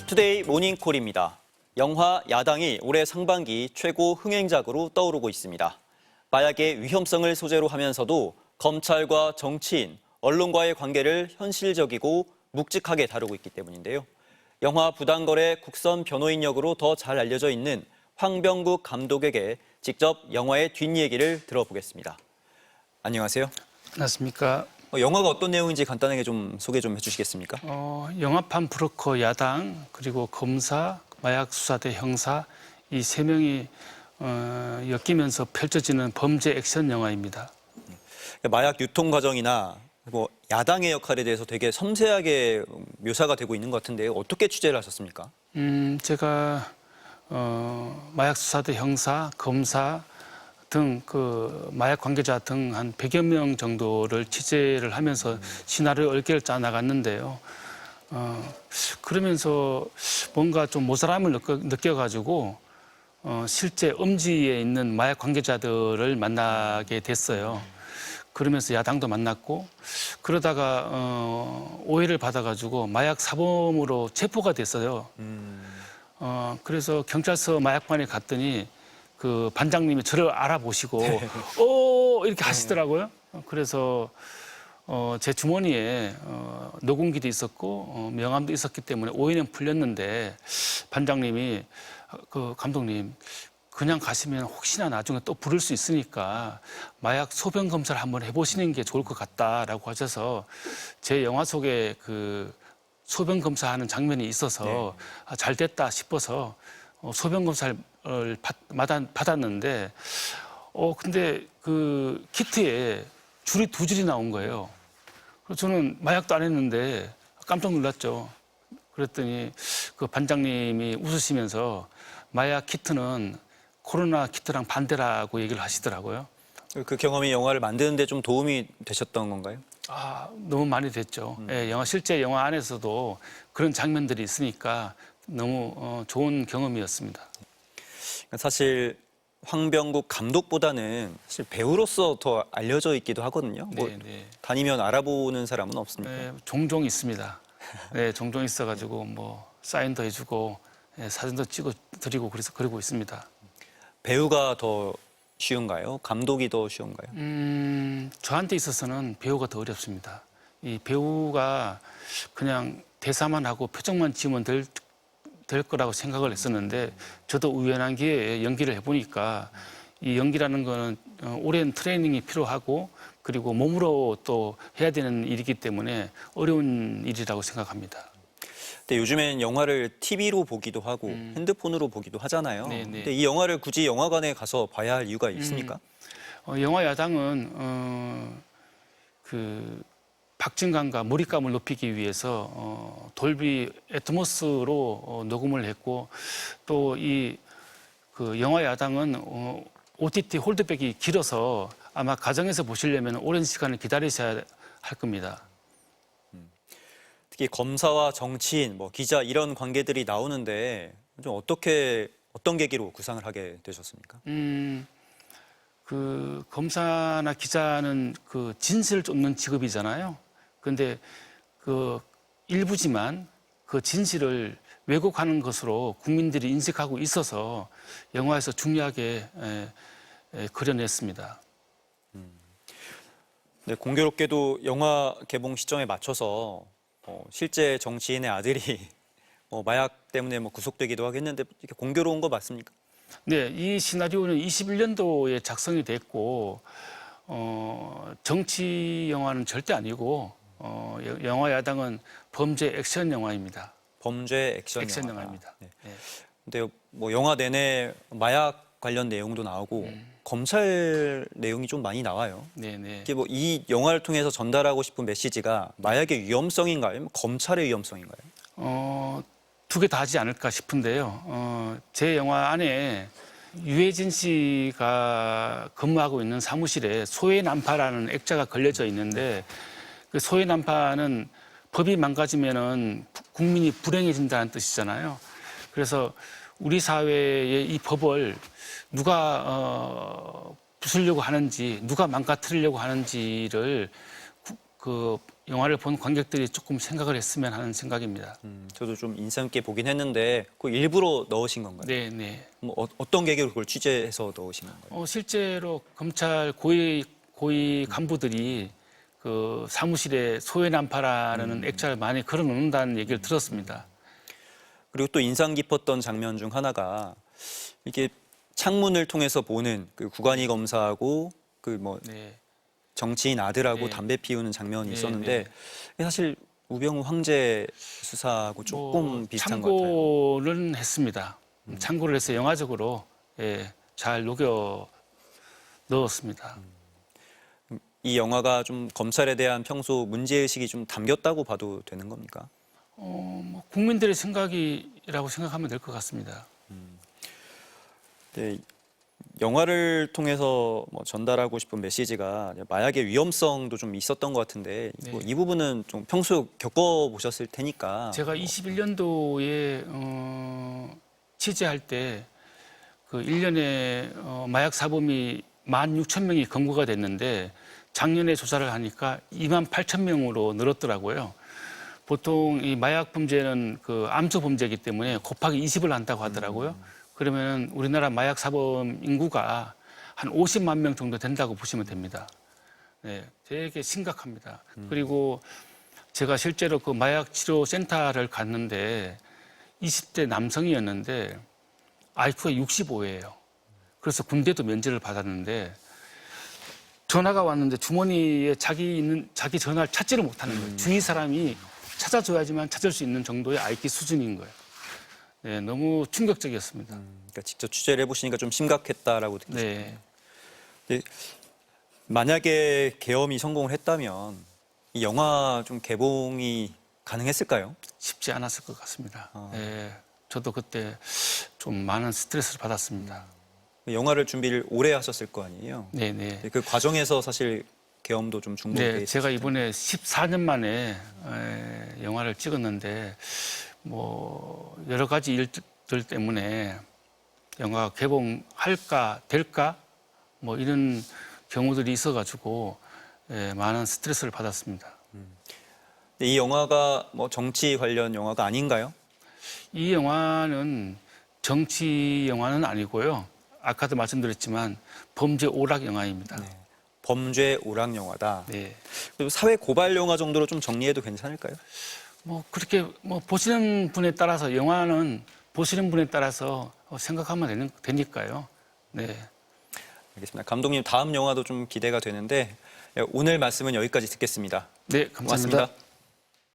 투데이 모닝콜입니다. 영화 야당이 올해 상반기 최고 흥행작으로 떠오르고 있습니다. 마약의 위험성을 소재로 하면서도 검찰과 정치인, 언론과의 관계를 현실적이고 묵직하게 다루고 있기 때문인데요. 영화 부당거래 국선 변호인 역으로 더 잘 알려져 있는 황병국 감독에게 직접 영화의 뒷얘기를 들어보겠습니다. 안녕하세요. 안녕하십니까. 영화가 어떤 내용인지 간단하게 좀 소개 좀 해주시겠습니까? 영화판 브로커 야당, 그리고 검사, 마약수사대 형사 이 세 명이 엮이면서 펼쳐지는 범죄 액션 영화입니다. 마약 유통 과정이나 야당의 역할에 대해서 되게 섬세하게 묘사가 되고 있는 것 같은데 어떻게 취재를 하셨습니까? 제가 마약수사대 형사, 검사 등 그 마약 관계자 등 한 100여 명 정도를 취재를 하면서 시나리오 10개를 짜 나갔는데요. 그러면서 뭔가 좀 모자람을 느껴가지고 실제 음지에 있는 마약 관계자들을 만나게 됐어요. 그러면서 야당도 만났고 그러다가 오해를 받아가지고 마약 사범으로 체포가 됐어요. 그래서 경찰서 마약관에 갔더니 그 반장님이 저를 알아보시고 이렇게 하시더라고요. 그래서 제 주머니에 녹음기도 있었고 명함도 있었기 때문에 오해는 풀렸는데 반장님이 그 감독님 그냥 가시면 혹시나 나중에 또 부를 수 있으니까 마약 소변 검사를 한번 해보시는 게 좋을 것 같다라고 하셔서 제 영화 속에 그 소변 검사하는 장면이 있어서 잘 됐다 싶어서 소변 검사를 받았는데 근데 그 키트에 줄이 2줄이 나온 거예요. 그래서 저는 마약도 안 했는데 깜짝 놀랐죠. 그랬더니 그 반장님이 웃으시면서 마약 키트는 코로나 키트랑 반대라고 얘기를 하시더라고요. 그 경험이 영화를 만드는 데 좀 도움이 되셨던 건가요? 너무 많이 됐죠. 예, 실제 영화 안에서도 그런 장면들이 있으니까 너무 좋은 경험이었습니다. 사실 황병국 감독보다는 사실 배우로서 더 알려져 있기도 하거든요. 다니면 알아보는 사람은 없습니까? 네, 종종 있습니다. 네, 종종 있어가지고 뭐 사인도 해주고 사진도 찍어드리고 그래서 그러고 있습니다. 배우가 더 쉬운가요? 감독이 더 쉬운가요? 저한테 있어서는 배우가 더 어렵습니다. 이 배우가 그냥 대사만 하고 표정만 지으면 될 거라고 생각을 했었는데 저도 우연한 기회에 연기를 해보니까 이 연기라는 거는 오랜 트레이닝이 필요하고 그리고 몸으로 또 해야 되는 일이기 때문에 어려운 일이라고 생각합니다. 근데 요즘엔 영화를 TV로 보기도 하고 핸드폰으로 보기도 하잖아요. 네네. 근데 이 영화를 굳이 영화관에 가서 봐야 할 이유가 있습니까? 영화 야당은 그 박진감과 몰입감을 높이기 위해서 돌비 애트모스로 녹음을 했고 또 이 그 영화 야당은 OTT 홀드백이 길어서 아마 가정에서 보시려면 오랜 시간을 기다리셔야 할 겁니다. 특히 검사와 정치인, 기자 이런 관계들이 나오는데 좀 어떤 계기로 구상을 하게 되셨습니까? 그 검사나 기자는 그 진실을 쫓는 직업이잖아요. 그런데 그 일부지만 그 진실을 왜곡하는 것으로 국민들이 인식하고 있어서 영화에서 중요하게 그려냈습니다. 네, 공교롭게도 영화 개봉 시점에 맞춰서 실제 정치인의 아들이 마약 때문에 구속되기도 하겠는데 이렇게 공교로운 거 맞습니까? 네, 이 시나리오는 21년도에 작성이 됐고 정치 영화는 절대 아니고 영화 야당은 범죄 액션 영화입니다. 범죄 액션 영화입니다. 네. 근데 영화 내내 마약 관련 내용도 나오고 검찰 내용이 좀 많이 나와요. 네네. 이게 이 영화를 통해서 전달하고 싶은 메시지가 마약의 위험성인가요? 아니면 검찰의 위험성인가요? 2개 다 하지 않을까 싶은데요. 제 영화 안에 유해진 씨가 근무하고 있는 사무실에 소해난파라는 액자가 걸려져 있는데 그 소해난파는 법이 망가지면은 국민이 불행해진다는 뜻이잖아요. 그래서 우리 사회의 이 법을 누가 부수려고 하는지, 누가 망가뜨리려고 하는지를 그 영화를 본 관객들이 조금 생각을 했으면 하는 생각입니다. 저도 좀 인상 있게 보긴 했는데 그 일부러 넣으신 건가요? 네, 네. 뭐 어떤 계기로 그걸 취재해서 넣으신 건가요? 실제로 검찰 고위 간부들이 그 사무실에 소해난파라는 액자를 많이 걸어놓는다는 얘기를 들었습니다. 그리고 또 인상 깊었던 장면 중 하나가 이게 창문을 통해서 보는 그 구간이 검사하고 그 뭐 네. 정치인 아들하고 네. 담배 피우는 장면이 네, 있었는데 사실 우병우 황제 수사하고 조금 비슷한 것 같아요. 참고는 했습니다. 참고를 해서 영화적으로 잘 녹여 넣었습니다. 이 영화가 좀 검찰에 대한 평소 문제의식이 좀 담겼다고 봐도 되는 겁니까? 뭐 국민들의 생각이라고 생각하면 될 것 같습니다. 네, 영화를 통해서 뭐 전달하고 싶은 메시지가 마약의 위험성도 좀 있었던 것 같은데 네. 이 부분은 좀 평소 겪어보셨을 테니까 제가 21년도에 취재할 때 그 1년에 마약 사범이 16,000명이 검거가 됐는데 작년에 조사를 하니까 28,000명으로 늘었더라고요. 보통 이 마약 범죄는 그 암소 범죄이기 때문에 곱하기 20을 한다고 하더라고요. 그러면 우리나라 마약 사범 인구가 한 50만 명 정도 된다고 보시면 됩니다. 네, 되게 심각합니다. 그리고 제가 실제로 그 마약 치료 센터를 갔는데 20대 남성이었는데 IQ가 65예요. 그래서 군대도 면제를 받았는데 전화가 왔는데 주머니에 자기 전화를 찾지를 못하는 거예요. 주위 사람이 찾아줘야지만 찾을 수 있는 정도의 IQ 수준인 거예요. 네, 너무 충격적이었습니다. 그러니까 직접 취재를 해보시니까 좀 심각했다라고 느끼셨어요. 네. 만약에 계엄이 성공을 했다면 이 영화 좀 개봉이 가능했을까요? 쉽지 않았을 것 같습니다. 네, 저도 그때 좀 많은 스트레스를 받았습니다. 영화를 준비를 오래 하셨을 거 아니에요? 네, 네. 그 과정에서 사실 계엄도 좀 중복돼 네, 제가 이번에 14년 만에 영화를 찍었는데 뭐 여러 가지 일들 때문에 영화가 개봉할까 될까 뭐 이런 경우들이 있어가지고 많은 스트레스를 받았습니다. 이 영화가 뭐 정치 관련 영화가 아닌가요? 이 영화는 정치 영화는 아니고요. 아까도 말씀드렸지만 범죄 오락 영화입니다. 네. 범죄 오락 영화다. 네. 그리고 사회 고발 영화 정도로 좀 정리해도 괜찮을까요? 뭐 그렇게 뭐 보시는 분에 따라서 영화는 보시는 분에 따라서 생각하면 되니까요. 네. 알겠습니다. 감독님 다음 영화도 좀 기대가 되는데 오늘 말씀은 여기까지 듣겠습니다. 네, 감사합니다. 고맙습니다.